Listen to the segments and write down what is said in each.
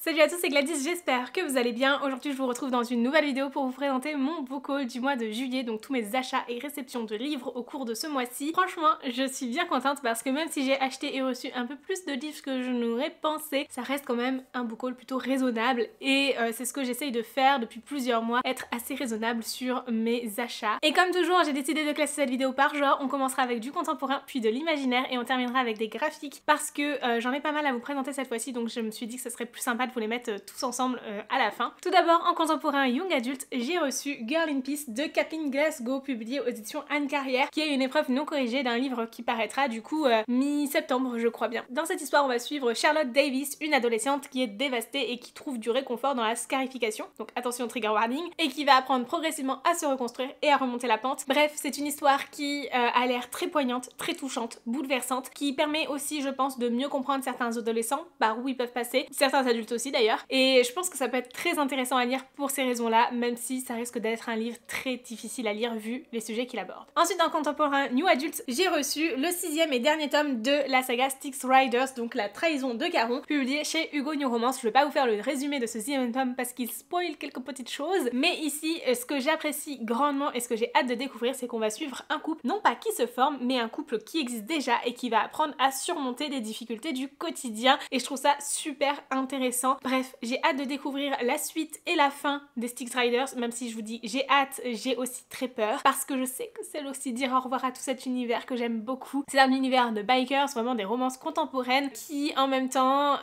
Salut à tous, c'est Gladys, j'espère que vous allez bien. Aujourd'hui je vous retrouve dans une nouvelle vidéo pour vous présenter mon book haul du mois de juillet, donc tous mes achats et réceptions de livres au cours de ce mois-ci. Franchement, je suis bien contente parce que même si j'ai acheté et reçu un peu plus de livres que je n'aurais pensé, ça reste quand même un book haul plutôt raisonnable et c'est ce que j'essaye de faire depuis plusieurs mois, être assez raisonnable sur mes achats. Et comme toujours, j'ai décidé de classer cette vidéo par genre. On commencera avec du contemporain puis de l'imaginaire et on terminera avec des graphiques parce que j'en ai pas mal à vous présenter cette fois-ci, donc je me suis dit que ce serait plus sympa de vous les mettre tous ensemble à la fin. Tout d'abord, en contemporain young adulte, j'ai reçu Girl in Peace de Kathleen Glasgow, publié aux éditions Anne Carrière, qui est une épreuve non corrigée d'un livre qui paraîtra du coup mi-septembre, je crois bien. Dans cette histoire, on va suivre Charlotte Davis, une adolescente qui est dévastée et qui trouve du réconfort dans la scarification, donc attention trigger warning, et qui va apprendre progressivement à se reconstruire et à remonter la pente. Bref, c'est une histoire qui a l'air très poignante, très touchante, bouleversante, qui permet aussi, je pense, de mieux comprendre certains adolescents, par où ils peuvent passer, certains adultes aussi d'ailleurs. Et je pense que ça peut être très intéressant à lire pour ces raisons-là, même si ça risque d'être un livre très difficile à lire vu les sujets qu'il aborde. Ensuite, en contemporain New Adult, j'ai reçu le 6e et dernier tome de la saga Styx Riders, donc la trahison de Caron, publié chez Hugo New Romance. Je vais pas vous faire le résumé de ce 6e tome parce qu'il spoil quelques petites choses, mais ici, ce que j'apprécie grandement et ce que j'ai hâte de découvrir, c'est qu'on va suivre un couple, non pas qui se forme, mais un couple qui existe déjà et qui va apprendre à surmonter des difficultés du quotidien, et je trouve ça super intéressant. Bref, j'ai hâte de découvrir la suite et la fin des Styx Riders, même si je vous dis j'ai hâte, j'ai aussi très peur, parce que je sais que c'est aussi dire au revoir à tout cet univers que j'aime beaucoup. C'est un univers de bikers, vraiment des romances contemporaines qui en même temps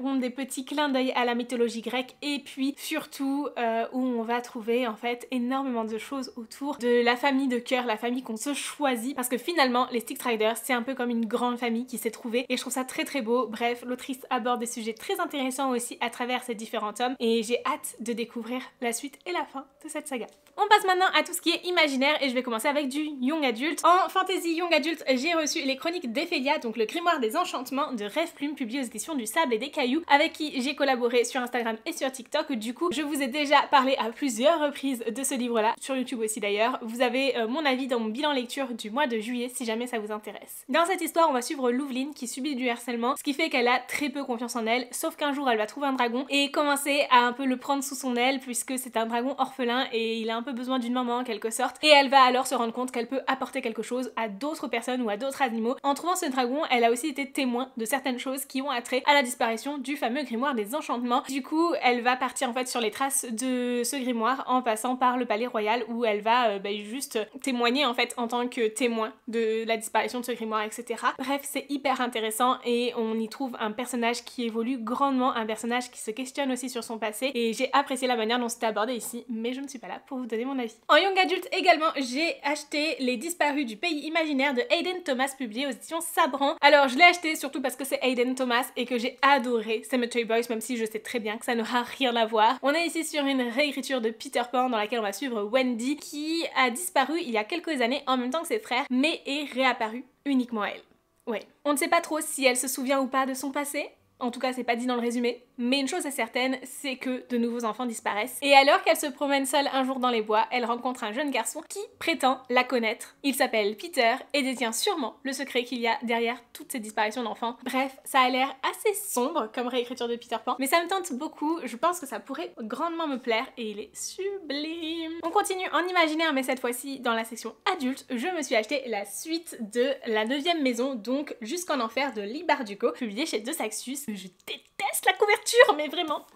ont des petits clins d'œil à la mythologie grecque, et puis surtout où on va trouver en fait énormément de choses autour de la famille de cœur, la famille qu'on se choisit, parce que finalement les Styx Riders c'est un peu comme une grande famille qui s'est trouvée, et je trouve ça très très beau. Bref, l'autrice aborde des sujets très intéressants aussi à travers ces différents tomes, et j'ai hâte de découvrir la suite et la fin de cette saga. On passe maintenant à tout ce qui est imaginaire et je vais commencer avec du young adulte. En fantasy young adulte, j'ai reçu les chroniques d'Ephélia, donc le grimoire des enchantements de Rêve Plume, publié aux éditions du Sable et des Cailloux, avec qui j'ai collaboré sur Instagram et sur TikTok. Du coup, je vous ai déjà parlé à plusieurs reprises de ce livre-là, sur YouTube aussi d'ailleurs. Vous avez mon avis dans mon bilan lecture du mois de juillet si jamais ça vous intéresse. Dans cette histoire, on va suivre Louveline qui subit du harcèlement, ce qui fait qu'elle a très peu confiance en elle, sauf qu'un jour elle va trouver un dragon et commencer à un peu le prendre sous son aile, puisque c'est un dragon orphelin et il a un peu besoin d'une maman en quelque sorte, et elle va alors se rendre compte qu'elle peut apporter quelque chose à d'autres personnes ou à d'autres animaux. En trouvant ce dragon, elle a aussi été témoin de certaines choses qui ont attrait à la disparition du fameux grimoire des enchantements. Du coup, elle va partir en fait sur les traces de ce grimoire en passant par le palais royal, où elle va juste témoigner en fait en tant que témoin de la disparition de ce grimoire, etc. Bref, c'est hyper intéressant et on y trouve un personnage qui évolue grandement, un personnage qui se questionne aussi sur son passé, et j'ai apprécié la manière dont c'était abordé ici, mais je ne suis pas là pour vous donner mon avis. En young adulte également, j'ai acheté Les Disparus du Pays Imaginaire de Hayden Thomas, publié aux éditions Sabran. Alors je l'ai acheté surtout parce que c'est Hayden Thomas et que j'ai adoré Cemetery Boys, même si je sais très bien que ça n'aura rien à voir. On est ici sur une réécriture de Peter Pan dans laquelle on va suivre Wendy qui a disparu il y a quelques années en même temps que ses frères, mais est réapparue uniquement elle. Ouais. On ne sait pas trop si elle se souvient ou pas de son passé. En tout cas, c'est pas dit dans le résumé, mais une chose est certaine, c'est que de nouveaux enfants disparaissent. Et alors qu'elle se promène seule un jour dans les bois, elle rencontre un jeune garçon qui prétend la connaître. Il s'appelle Peter et détient sûrement le secret qu'il y a derrière toutes ces disparitions d'enfants. Bref, ça a l'air assez sombre comme réécriture de Peter Pan, mais ça me tente beaucoup, je pense que ça pourrait grandement me plaire et il est sublime. On continue en imaginaire, mais cette fois-ci dans la section adulte, je me suis acheté la suite de La 9e maison, donc Jusqu'en enfer de Lee Bardugo, publié chez De Saxus. Je déteste la couverture, mais vraiment,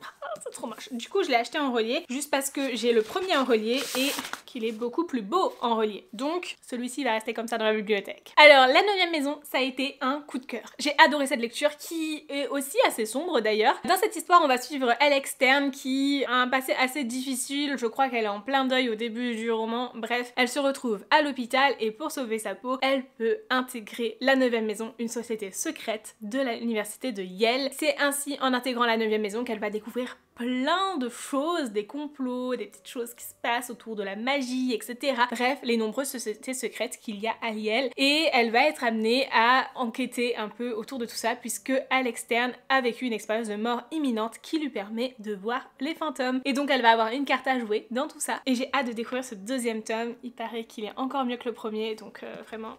c'est trop moche. Du coup, je l'ai acheté en relié, juste parce que j'ai le premier en relié et qu'il est beaucoup plus beau en relié. Donc, celui-ci va rester comme ça dans la bibliothèque. Alors, La 9e maison, ça a été un coup de cœur. J'ai adoré cette lecture, qui est aussi assez sombre d'ailleurs. Dans cette histoire, on va suivre Alex Stern, qui a un passé assez difficile. Je crois qu'elle est en plein deuil au début du roman. Bref, elle se retrouve à l'hôpital et pour sauver sa peau, elle peut intégrer la 9e maison, une société secrète de l'université de Yale. C'est ainsi en intégrant la 9e maison qu'elle va découvrir plein de choses, des complots, des petites choses qui se passent autour de la magie, etc. Bref, les nombreuses sociétés secrètes qu'il y a à Liel, et elle va être amenée à enquêter un peu autour de tout ça puisque Alex Stern a vécu une expérience de mort imminente qui lui permet de voir les fantômes. Et donc elle va avoir une carte à jouer dans tout ça. Et j'ai hâte de découvrir ce deuxième tome, il paraît qu'il est encore mieux que le premier, donc vraiment,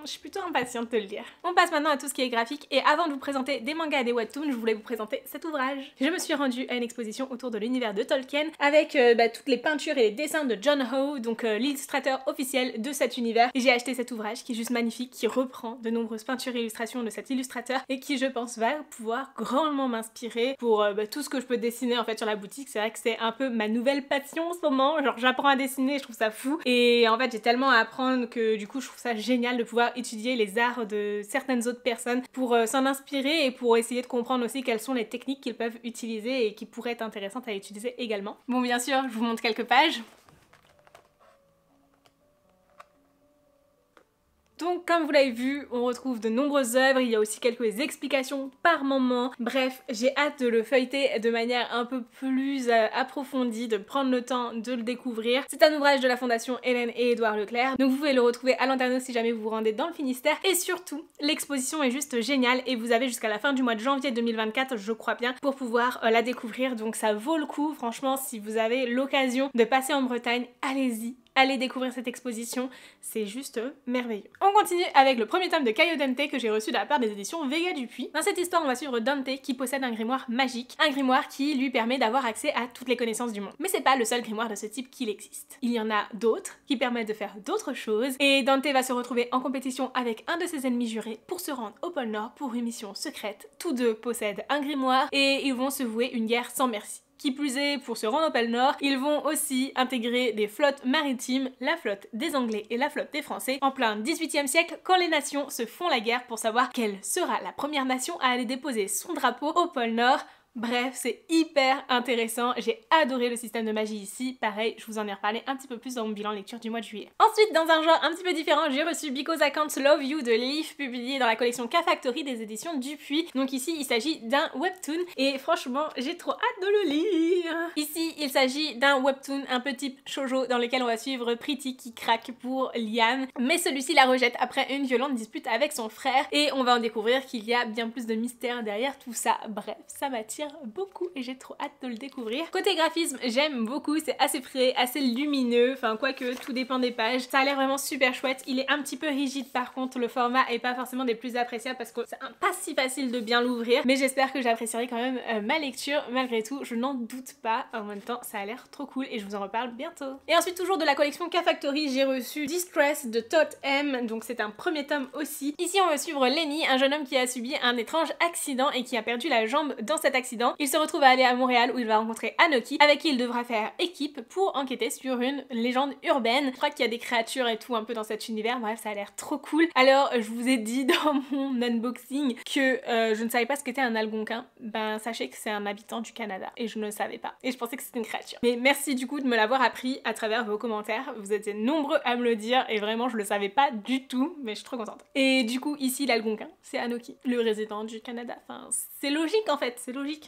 je suis plutôt impatiente de le lire. On passe maintenant à tout ce qui est graphique, et avant de vous présenter des mangas et des webtoons, je voulais vous présenter cet ouvrage. Je me suis rendue à une exposition autour de l'univers de Tolkien avec toutes les peintures et les dessins de John Howe, donc l'illustrateur officiel de cet univers. Et j'ai acheté cet ouvrage qui est juste magnifique, qui reprend de nombreuses peintures et illustrations de cet illustrateur et qui, je pense, va pouvoir grandement m'inspirer pour tout ce que je peux dessiner en fait sur la boutique. C'est vrai que c'est un peu ma nouvelle passion en ce moment, genre j'apprends à dessiner, je trouve ça fou, et en fait j'ai tellement à apprendre que du coup je trouve ça génial de pouvoir étudier les arts de certaines autres personnes pour s'en inspirer et pour essayer de comprendre aussi quelles sont les techniques qu'ils peuvent utiliser et qui pourraient être intéressantes à utiliser également. Bon, bien sûr, je vous montre quelques pages. Donc comme vous l'avez vu, on retrouve de nombreuses œuvres, il y a aussi quelques explications par moment. Bref, j'ai hâte de le feuilleter de manière un peu plus approfondie, de prendre le temps de le découvrir. C'est un ouvrage de la Fondation Hélène et Édouard Leclerc, donc vous pouvez le retrouver à Lanterneau si jamais vous vous rendez dans le Finistère. Et surtout, l'exposition est juste géniale et vous avez jusqu'à la fin du mois de janvier 2024, je crois bien, pour pouvoir la découvrir. Donc ça vaut le coup, franchement, si vous avez l'occasion de passer en Bretagne, allez-y. Allez découvrir cette exposition, c'est juste merveilleux. On continue avec le premier tome de Caio Dante que j'ai reçu de la part des éditions Vega Dupuis. Dans cette histoire, on va suivre Dante qui possède un grimoire magique, un grimoire qui lui permet d'avoir accès à toutes les connaissances du monde. Mais c'est pas le seul grimoire de ce type qu'il existe. Il y en a d'autres qui permettent de faire d'autres choses, et Dante va se retrouver en compétition avec un de ses ennemis jurés pour se rendre au pôle Nord pour une mission secrète. Tous deux possèdent un grimoire et ils vont se vouer une guerre sans merci. Qui plus est, pour se rendre au pôle Nord, ils vont aussi intégrer des flottes maritimes, la flotte des Anglais et la flotte des Français, en plein 18e siècle, quand les nations se font la guerre pour savoir quelle sera la première nation à aller déposer son drapeau au pôle Nord. Bref, c'est hyper intéressant, j'ai adoré le système de magie ici, pareil, je vous en ai reparlé un petit peu plus dans mon bilan lecture du mois de juillet. Ensuite, dans un genre un petit peu différent, j'ai reçu Because I Can't Love You de Leaf, publié dans la collection K-Factory des éditions Dupuis. Donc ici, il s'agit d'un webtoon, et franchement, j'ai trop hâte de le lire. Ici, il s'agit d'un webtoon un peu type shoujo, dans lequel on va suivre Pretty qui craque pour Liane, mais celui-ci la rejette après une violente dispute avec son frère, et on va en découvrir qu'il y a bien plus de mystère derrière tout ça. Bref, ça m'attire beaucoup et j'ai trop hâte de le découvrir. Côté graphisme, j'aime beaucoup, c'est assez frais, assez lumineux, enfin quoique tout dépend des pages. Ça a l'air vraiment super chouette, il est un petit peu rigide par contre, le format est pas forcément des plus appréciables parce que c'est pas si facile de bien l'ouvrir, mais j'espère que j'apprécierai quand même ma lecture malgré tout, je n'en doute pas. En même temps, ça a l'air trop cool et je vous en reparle bientôt. Et ensuite, toujours de la collection K-Factory, j'ai reçu Distress de Tot M, donc c'est un premier tome aussi. Ici, on va suivre Lenny, un jeune homme qui a subi un étrange accident et qui a perdu la jambe dans cet accident. Il se retrouve à aller à Montréal où il va rencontrer Anoki, avec qui il devra faire équipe pour enquêter sur une légende urbaine. Je crois qu'il y a des créatures et tout un peu dans cet univers, bref, ça a l'air trop cool. Alors, je vous ai dit dans mon unboxing que je ne savais pas ce qu'était un algonquin. Ben, sachez que c'est un habitant du Canada et je ne le savais pas. Et je pensais que c'était une créature. Mais merci du coup de me l'avoir appris à travers vos commentaires. Vous étiez nombreux à me le dire et vraiment, je le savais pas du tout, mais je suis trop contente. Et du coup, ici, l'algonquin, c'est Anoki, le résident du Canada. Enfin, c'est logique en fait, c'est logique.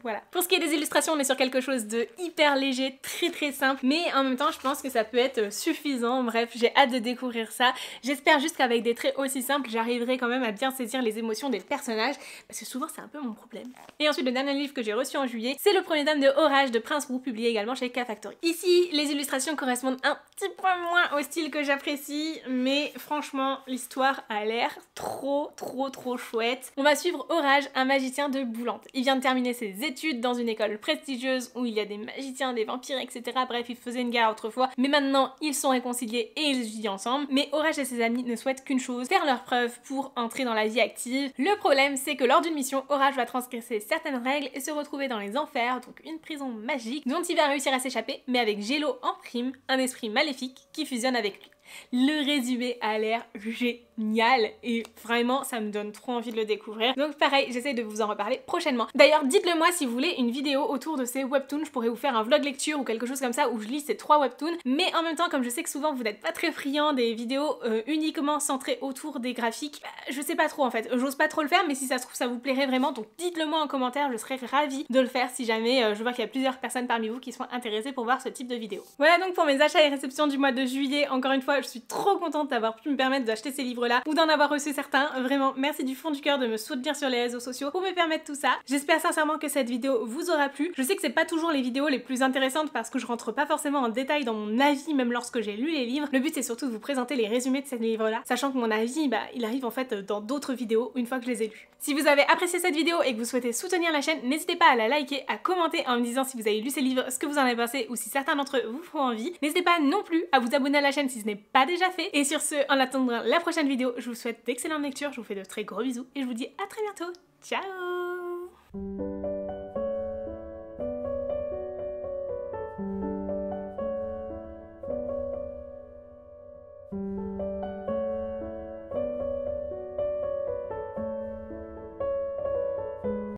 Voilà. Pour ce qui est des illustrations, on est sur quelque chose de hyper léger, très simple, mais en même temps je pense que ça peut être suffisant. Bref, j'ai hâte de découvrir ça. J'espère juste qu'avec des traits aussi simples, j'arriverai quand même à bien saisir les émotions des personnages, parce que souvent c'est un peu mon problème. Et ensuite, le dernier livre que j'ai reçu en juillet, c'est le premier tome de Orage de Prince Roux, publié également chez K-Factory. Ici, les illustrations correspondent un petit peu moins au style que j'apprécie, mais franchement, l'histoire a l'air trop chouette. On va suivre Orage, un magicien de Boulante. Il vient de terminer ses études dans une école prestigieuse où il y a des magiciens, des vampires, etc. Bref, ils faisaient une guerre autrefois, mais maintenant ils sont réconciliés et ils étudient ensemble. Mais Orage et ses amis ne souhaitent qu'une chose, faire leurs preuves pour entrer dans la vie active. Le problème, c'est que lors d'une mission, Orage va transgresser certaines règles et se retrouver dans les enfers, donc une prison magique dont il va réussir à s'échapper, mais avec Gélo en prime, un esprit maléfique qui fusionne avec lui. Le résumé a l'air génial et vraiment ça me donne trop envie de le découvrir. Donc pareil, j'essaie de vous en reparler prochainement. D'ailleurs, dites-le moi si vous voulez une vidéo autour de ces webtoons. Je pourrais vous faire un vlog lecture ou quelque chose comme ça où je lis ces 3 webtoons. Mais en même temps, comme je sais que souvent vous n'êtes pas très friand des vidéos uniquement centrées autour des graphiques, je sais pas trop en fait. J'ose pas trop le faire, mais si ça se trouve ça vous plairait vraiment. Donc dites-le moi en commentaire, je serais ravie de le faire si jamais je vois qu'il y a plusieurs personnes parmi vous qui sont intéressées pour voir ce type de vidéo. Voilà donc pour mes achats et réceptions du mois de juillet. Encore une fois, je suis trop contente d'avoir pu me permettre d'acheter ces livres-là ou d'en avoir reçu certains. Vraiment, merci du fond du cœur de me soutenir sur les réseaux sociaux pour me permettre tout ça. J'espère sincèrement que cette vidéo vous aura plu. Je sais que c'est pas toujours les vidéos les plus intéressantes parce que je rentre pas forcément en détail dans mon avis même lorsque j'ai lu les livres. Le but c'est surtout de vous présenter les résumés de ces livres-là, sachant que mon avis, il arrive en fait dans d'autres vidéos une fois que je les ai lus. Si vous avez apprécié cette vidéo et que vous souhaitez soutenir la chaîne, n'hésitez pas à la liker, à commenter en me disant si vous avez lu ces livres, ce que vous en avez pensé ou si certains d'entre eux vous font envie. N'hésitez pas non plus à vous abonner à la chaîne si ce n'est pas déjà fait. Et sur ce, en attendant la prochaine vidéo, je vous souhaite d'excellentes lectures, je vous fais de très gros bisous et je vous dis à très bientôt. Ciao!